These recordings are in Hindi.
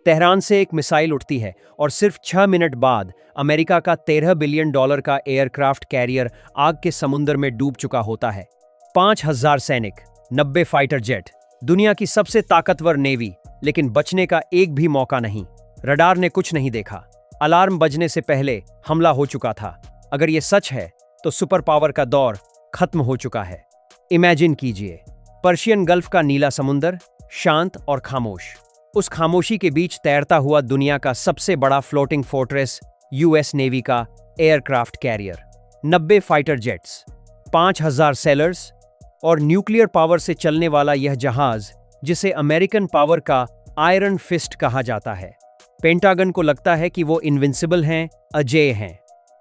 तेहरान से एक मिसाइल उठती है और सिर्फ 6 मिनट बाद अमेरिका का $13 बिलियन का एयरक्राफ्ट कैरियर आग के समुद्र में डूब चुका होता है। 5,000 सैनिक, 90 फाइटर जेट, दुनिया की सबसे ताकतवर नेवी, लेकिन बचने का एक भी मौका नहीं। रडार ने कुछ नहीं देखा। अलार्म बजने से पहले हमला हो चुका था। अगर ये सच है तो सुपर पावर का दौर खत्म हो चुका है। इमेजिन कीजिए, पर्शियन गल्फ का नीला समुंदर, शांत और खामोश। उस खामोशी के बीच तैरता हुआ दुनिया का सबसे बड़ा फ्लोटिंग फोर्ट्रेस, यूएस नेवी का aircraft carrier, 90 fighter jets, 5,000 sellers और न्यूक्लियर पावर से चलने वाला यह जहाज, जिसे अमेरिकन पावर का आयरन फिस्ट कहा जाता है। पेंटागन को लगता है कि वो इनविंसिबल हैं, अजेय हैं,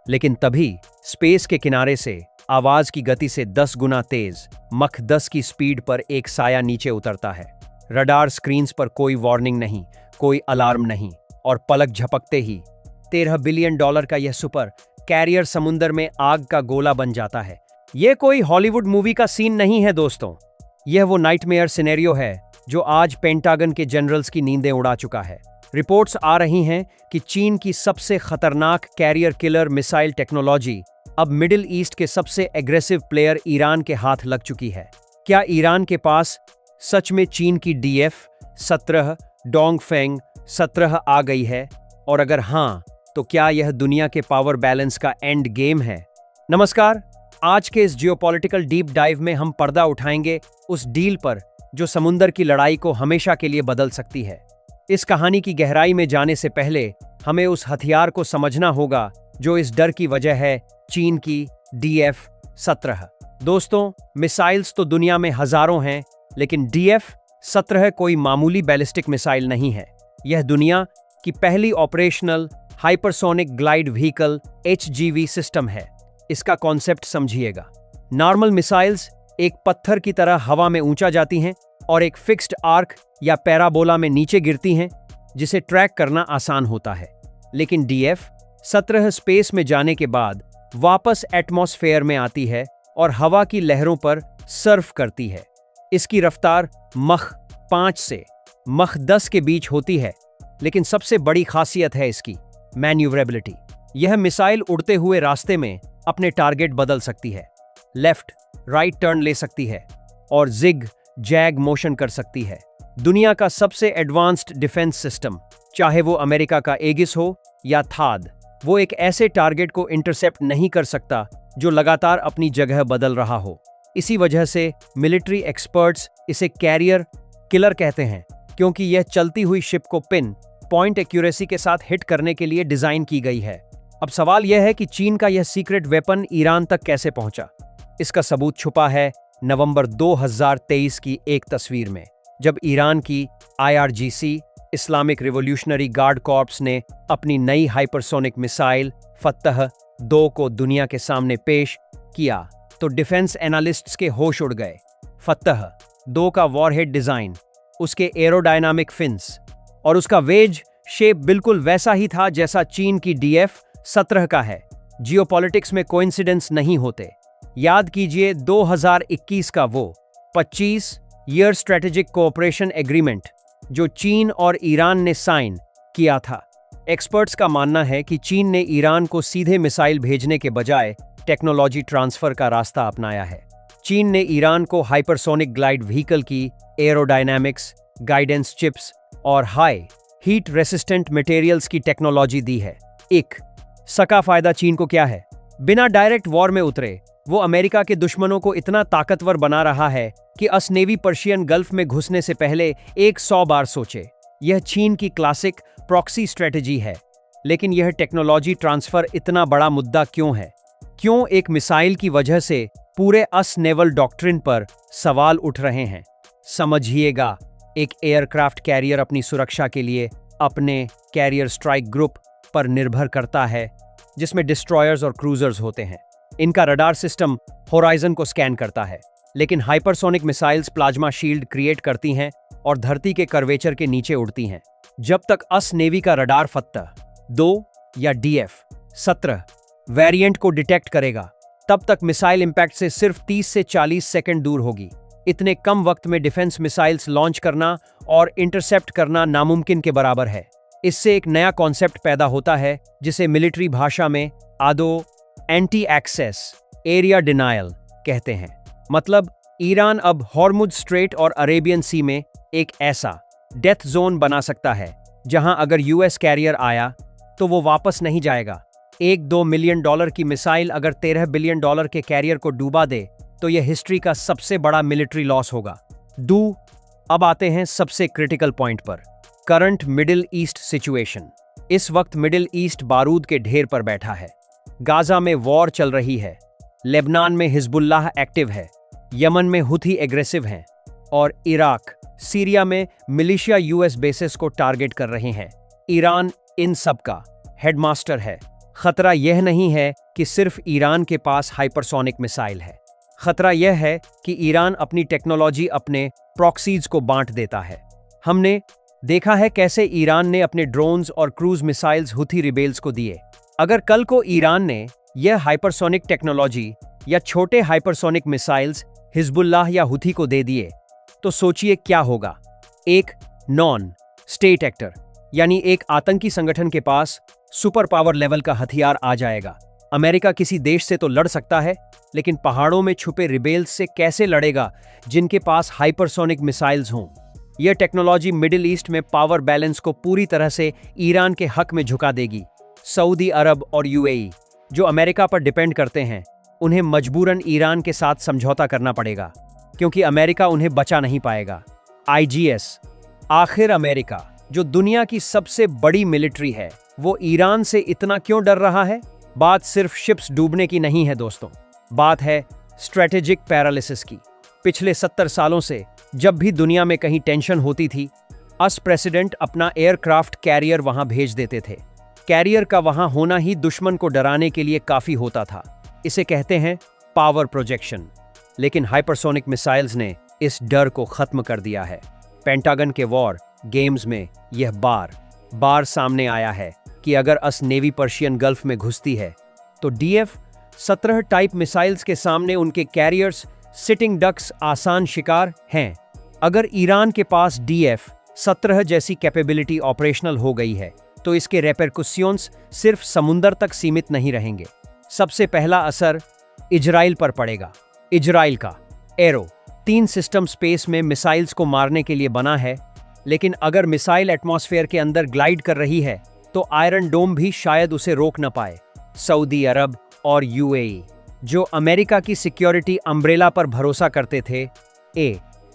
लेकिन तभी स्पेस के किनारे से आवाज की गति से 10 गुना तेज, मख 10 की स्पीड पर एक साया नीचे उतरता है। रडार स्क्रीन्स पर कोई वार्निंग नहीं, कोई अलार्म नहीं, और पलक झपकते ही $13 बिलियन का यह सुपर कैरियर समुंदर में आग का गोला बन जाता है। यह कोई हॉलीवुड मूवी का सीन नहीं है दोस्तों, यह वो नाइटमेयर सिनेरियो है जो आज पेंटागन के जनरल्स की नींदें उड़ा चुका है। रिपोर्ट्स आ रही हैं कि चीन की सबसे खतरनाक कैरियर किलर मिसाइल टेक्नोलॉजी अब मिडिल ईस्ट के सबसे एग्रेसिव प्लेयर ईरान के हाथ लग चुकी है। क्या ईरान के पास सच में चीन की DF-17 डोंगफेंग 17 आ गई है? और अगर हाँ, तो क्या यह दुनिया के पावर बैलेंस का एंड गेम है? नमस्कार, आज के इस जियोपॉलिटिकल डीप डाइव में हम पर्दा उठाएंगे उस डील पर जो समुंदर की लड़ाई को हमेशा के लिए बदल सकती है। इस कहानी की गहराई में जाने से पहले हमें उस हथियार को समझना होगा जो इस डर की वजह है, चीन की DF-17। दोस्तों, मिसाइल्स तो दुनिया में हजारों हैं, लेकिन DF-17 कोई मामूली बैलिस्टिक मिसाइल नहीं है। यह दुनिया की पहली operational hypersonic glide vehicle HGV system है। इसका कॉन्सेप्ट समझिएगा। नॉर्मल मिसाइल्स एक पत्थर की तरह हवा में ऊंचा जाती हैं और एक फिक्स्ड आर्क या पैराबोला में नीचे गिरती हैं, जिसे ट्रैक करना आसान होता है। लेकिन DF-17 स्पेस में जाने के बाद वापस एटमॉस्फेयर में आती है और हवा की लहरों पर सर्फ करती है। इसकी रफ्तार मख 5 से मख 10 के बीच होती है, लेकिन सबसे बड़ी खासियत है इसकी मैन्यूवरेबिलिटी। यह मिसाइल उड़ते हुए रास्ते में अपने टारगेट बदल सकती है, लेफ्ट राइट टर्न ले सकती है और जिग जैग मोशन कर सकती है। दुनिया का सबसे एडवांस्ड डिफेंस सिस्टम, चाहे वो अमेरिका का एगिस हो या थाद, वो एक ऐसे टारगेट को इंटरसेप्ट नहीं कर सकता जो लगातार अपनी जगह बदल रहा हो। इसी वजह से मिलिट्री एक्सपर्ट्स इसे कैरियर किलर कहते हैं, क्योंकि यह चलती हुई शिप को पिन पॉइंट एक्यूरेसी के साथ हिट करने के लिए डिजाइन की गई है। अब सवाल यह है कि चीन का यह सीक्रेट वेपन ईरान तक कैसे पहुंचा? इसका सबूत छुपा है नवंबर 2023 की एक तस्वीर में, जब ईरान की IRGC Islamic revolutionary guard corps ने अपनी नई हाइपरसोनिक मिसाइल फतह-2 को दुनिया के सामने पेश किया, तो डिफेंस एनालिस्ट्स के होश उड़ गए। फतह-2 का वॉरहेड डिजाइन, उसके एरोडायनामिक फिन्स और उसका वेज शेप बिल्कुल वैसा ही था जैसा चीन की DF-17 का है। जियोपॉलिटिक्स में कोइंसिडेंस नहीं होते। याद कीजिए 2021 का वो 25 ईयर स्ट्रेटेजिक कोऑपरेशन एग्रीमेंट जो चीन और ईरान ने साइन किया था। एक्सपर्ट्स का मानना है कि चीन ने ईरान को सीधे मिसाइल भेजने के बजाय टेक्नोलॉजी ट्रांसफर का रास्ता अपनाया है। चीन ने ईरान को हाइपरसोनिक ग्लाइड व्हीकल की एरोडायनामिक्स, गाइडेंस चिप्स और हाई हीट रेसिस्टेंट मटेरियल्स की टेक्नोलॉजी दी है। एक सका फायदा चीन को क्या है? बिना डायरेक्ट वॉर में उतरे वो अमेरिका के दुश्मनों को इतना ताकतवर बना रहा है कि अस नेवी पर्शियन गल्फ में घुसने से पहले 100 बार सोचे। यह चीन की क्लासिक प्रॉक्सी स्ट्रेटजी है। लेकिन यह टेक्नोलॉजी ट्रांसफर इतना बड़ा मुद्दा क्यों है? क्यों एक मिसाइल की वजह से पूरे अस नेवल डॉक्ट्रिन पर सवाल उठ रहे हैं? समझिएगा, एक एयरक्राफ्ट कैरियर अपनी सुरक्षा के लिए अपने कैरियर स्ट्राइक ग्रुप पर निर्भर करता है, जिसमें डिस्ट्रॉयर्स और क्रूजर्स होते हैं। इनका रडार सिस्टम होराइजन को स्कैन करता है, लेकिन hypersonic missiles plasma shield create करती हैं और धरती के कर्वेचर के नीचे उड़ती हैं। जब तक अस नेवी का रडार फतह-2 या DF-17 वेरिएंट को डिटेक्ट करेगा, तब तक मिसाइल इंपैक्ट से सिर्फ 30 से 40 सेकंड दूर होगी। इतने कम वक्त में डिफेंस मिसाइल्स लॉन्च करना और इंटरसेप्ट करना नामुमकिन के बराबर है। इससे एक नया कॉन्सेप्ट पैदा होता है जिसे मिलिट्री भाषा में आदो एंटी एक्सेस एरिया डिनायल कहते हैं। मतलब ईरान अब हॉर्मुज स्ट्रेट और अरेबियन सी में एक ऐसा डेथ जोन बना सकता है जहां अगर यूएस कैरियर आया तो वो वापस नहीं जाएगा। 1-2 मिलियन डॉलर की मिसाइल अगर 13 बिलियन डॉलर के कैरियर को डूबा दे तो यह हिस्ट्री का सबसे बड़ा मिलिट्री लॉस होगा। अब आते हैं सबसे क्रिटिकल पॉइंट पर, करंट मिडिल ईस्ट सिचुएशन। इस वक्त मिडिल ईस्ट बारूद के ढेर पर बैठा है। गाजा में वॉर चल रही है, लेबनान में हिजबुल्लाह एक्टिव है, यमन में हुथी एग्रेसिव हैं और इराक, सीरिया में मिलिशिया यूएस बेसिस को टारगेट कर रहे हैं। ईरान इन सब का हेडमास्टर है। खतरा यह नहीं है कि सिर्फ ईरान के पास हाइपरसोनिक मिसाइल है, खतरा यह है कि ईरान अपनी टेक्नोलॉजी अपने प्रॉक्सीज को बांट देता है। हमने देखा है कैसे ईरान ने अपने ड्रोन्स और क्रूज मिसाइल्स हुथी रिबेल्स को दिए। अगर कल को ईरान ने यह हाइपरसोनिक टेक्नोलॉजी या छोटे हाइपरसोनिक मिसाइल्स हिजबुल्लाह या हुथी को दे दिए तो सोचिए क्या होगा। एक नॉन स्टेट एक्टर यानी एक आतंकी संगठन के पास सुपर पावर लेवल का हथियार आ जाएगा। अमेरिका किसी देश से तो लड़ सकता है, लेकिन पहाड़ों में छुपे रिबेल्स से कैसे लड़ेगा जिनके पास हाइपरसोनिक मिसाइल्स हों। यह टेक्नोलॉजी मिडिल ईस्ट में पावर बैलेंस को पूरी तरह से ईरान के हक में झुका देगी। सऊदी अरब और यूएई जो अमेरिका पर डिपेंड करते हैं, उन्हें मजबूरन ईरान के साथ समझौता करना पड़ेगा क्योंकि अमेरिका उन्हें बचा नहीं पाएगा। आईजीएस, आखिर अमेरिका जो दुनिया की सबसे बड़ी मिलिट्री है, वो ईरान से इतना क्यों डर रहा है? बात सिर्फ शिप्स डूबने की नहीं है दोस्तों, बात है स्ट्रेटेजिक पैरालिसिस की। पिछले 70 सालों से जब भी दुनिया में कहीं टेंशन होती थी, अस प्रेसिडेंट अपना एयरक्राफ्ट कैरियर वहां भेज देते थे। कैरियर का वहां होना ही दुश्मन को डराने के लिए काफी होता था। इसे कहते हैं पावर प्रोजेक्शन। लेकिन हाइपरसोनिक मिसाइल्स ने इस डर को खत्म कर दिया है। पेंटागन के वॉर गेम्स में यह बार सामने आया है कि अगर अस नेवी पर्शियन गल्फ में घुसती है तो DF-17 टाइप मिसाइल्स के सामने उनके कैरियर्स सिटिंग डक्स आसान शिकार हैं। अगर ईरान के पास DF-17 जैसी कैपेबिलिटी ऑपरेशनल हो गई है तो इसके रेपरकुशंस सिर्फ समुंदर तक सीमित नहीं रहेंगे। सबसे पहला असर इजराइल पर पड़ेगा। इजराइल का एरो 3 सिस्टम स्पेस में मिसाइल्स को मारने के लिए बना है, लेकिन अगर मिसाइल एटमॉस्फेयर के अंदर ग्लाइड कर रही है तो आयरन डोम भी शायद उसे रोक न पाए। सऊदी अरब और यूएई जो अमेरिका की सिक्योरिटी अम्ब्रेला पर भरोसा करते थे,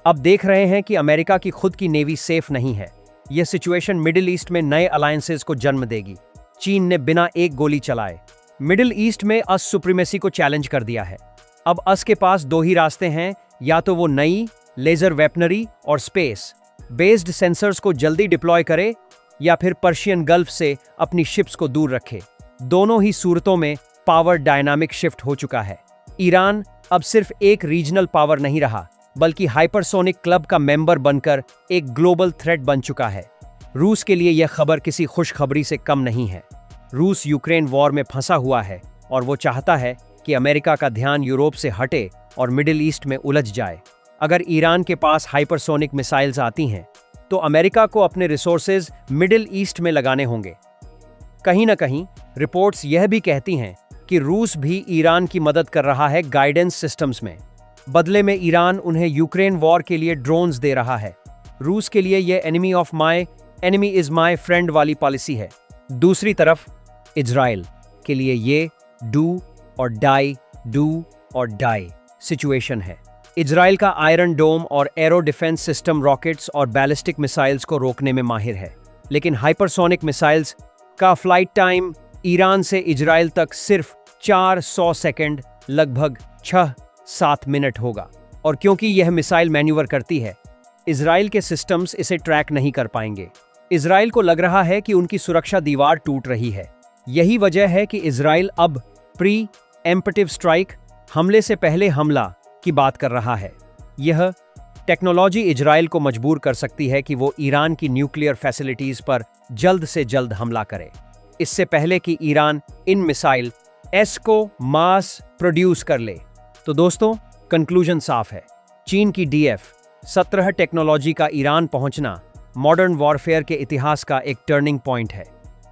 अब देख रहे हैं कि अमेरिका की खुद की नेवी सेफ नहीं है। यह सिचुएशन मिडिल ईस्ट में नए अलायंसेस को जन्म देगी। चीन ने बिना एक गोली चलाए मिडिल ईस्ट में अस सुप्रीमेसी को चैलेंज कर दिया है। अब अस के पास 2 ही रास्ते हैं, या तो वो नई लेजर वेपनरी और स्पेस बेस्ड सेंसर्स को जल्दी डिप्लॉय करे या फिर पर्शियन गल्फ से अपनी शिप्स को दूर रखे। दोनों ही सूरतों में पावर डायनामिक शिफ्ट हो चुका है। ईरान अब सिर्फ एक रीजनल पावर नहीं रहा, बल्कि हाइपरसोनिक क्लब का मेंबर बनकर एक ग्लोबल थ्रेट बन चुका है। रूस के लिए यह खबर किसी खुशखबरी से कम नहीं है। रूस यूक्रेन वॉर में फंसा हुआ है और वो चाहता है कि अमेरिका का ध्यान यूरोप से हटे और मिडिल ईस्ट में उलझ जाए। अगर ईरान के पास हाइपरसोनिक मिसाइल्स आती हैं तो अमेरिका को अपने रिसोर्सेज मिडिल ईस्ट में लगाने होंगे। कहीं ना कहीं रिपोर्ट्स यह भी कहती हैं कि रूस भी ईरान की मदद कर रहा है गाइडेंस सिस्टम्स में। बदले में ईरान उन्हें यूक्रेन वॉर के लिए ड्रोन्स दे रहा है। रूस के लिए यह एनिमी इज माय फ्रेंड वाली पॉलिसी है। दूसरी तरफ इजराइल के लिए ये डू और डाई सिचुएशन है। इजराइल का आयरन डोम और एरो डिफेंस सिस्टम रॉकेट्स और बैलिस्टिक मिसाइल्स को रोकने में माहिर है, लेकिन हाइपरसोनिक मिसाइल्स का फ्लाइट टाइम ईरान से इजराइल तक सिर्फ 400 सेकंड, लगभग 6-7 मिनट होगा। और क्योंकि यह मिसाइल मैन्यूवर करती है, इजराइल के सिस्टम्स इसे ट्रैक नहीं कर पाएंगे। इजराइल को लग रहा है कि उनकी सुरक्षा दीवार टूट रही है। यही वजह है कि इजराइल अब प्री एम्पटिव स्ट्राइक, हमले से पहले हमला की बात कर रहा है। यह टेक्नोलॉजी इजराइल को मजबूर कर सकती है कि वो ईरान की न्यूक्लियर फैसिलिटीज पर जल्द से जल्द हमला करे, इससे पहले कि ईरान इन मिसाइल एस को मास प्रोड्यूस कर ले। तो दोस्तों, कंक्लूजन साफ है, चीन की DF-17 टेक्नोलॉजी का ईरान पहुंचना मॉडर्न वॉरफेयर के इतिहास का एक टर्निंग पॉइंट है।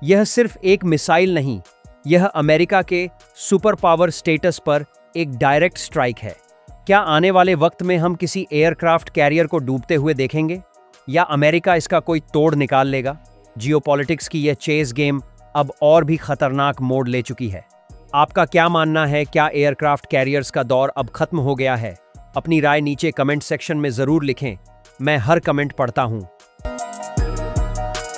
यह सिर्फ एक मिसाइल नहीं, यह अमेरिका के सुपर पावर स्टेटस पर एक डायरेक्ट स्ट्राइक है। क्या आने वाले वक्त में हम किसी एयरक्राफ्ट कैरियर को डूबते हुए देखेंगे, या अमेरिका इसका कोई तोड़ निकाल लेगा? जियोपॉलिटिक्स की यह चेस गेम अब और भी खतरनाक मोड़ ले चुकी है। आपका क्या मानना है? क्या एयरक्राफ्ट कैरियर्स का दौर अब खत्म हो गया है? अपनी राय नीचे कमेंट सेक्शन में जरूर लिखें, मैं हर कमेंट पढ़ता हूं।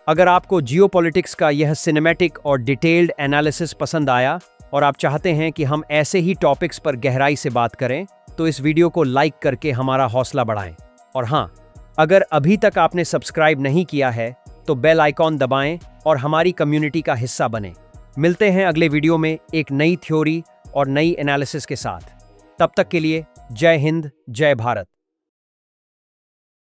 अगर आपको जियोपॉलिटिक्स का यह सिनेमैटिक और डिटेल्ड एनालिसिस पसंद आया और आप चाहते हैं कि हम ऐसे ही टॉपिक्स पर गहराई से बात करें, तो इस वीडियो को लाइक करके हमारा हौसला बढ़ाएं। और हाँ, अगर अभी तक आपने सब्सक्राइब नहीं किया है तो बेल आइकॉन दबाएं और हमारी कम्युनिटी का हिस्सा बनें। मिलते हैं अगले वीडियो में एक नई थ्योरी और नई एनालिसिस के साथ। तब तक के लिए जय हिंद, जय भारत।